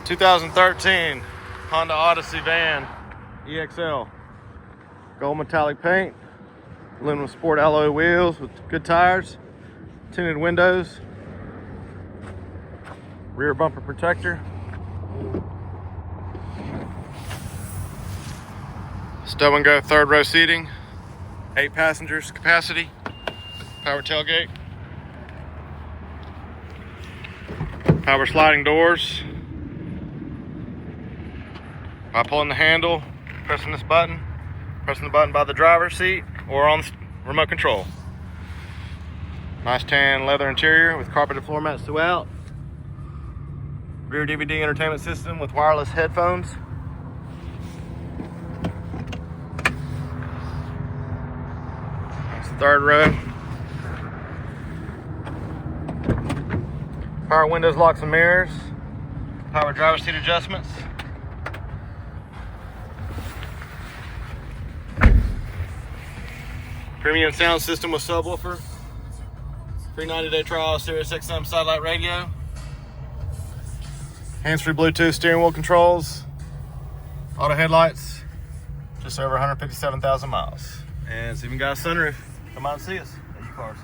2013 Honda Odyssey van EXL. Gold metallic paint, aluminum sport alloy wheels with good tires, tinted windows, rear bumper protector, stub and go third row seating, 8 passengers capacity, power tailgate, power sliding doors. By pulling the handle, pressing this button, pressing the button by the driver's seat or on the remote control. Nice tan leather interior with carpeted floor mats throughout. Rear DVD entertainment system with wireless headphones. That's the third row. Power windows, locks and mirrors. Power driver's seat adjustments. Premium sound system with subwoofer. Free 90-day trial Sirius XM satellite radio. Hands-free Bluetooth steering wheel controls. Auto headlights. Just over 157,000 miles. And it's even got a sunroof. Come out and see us at Cars.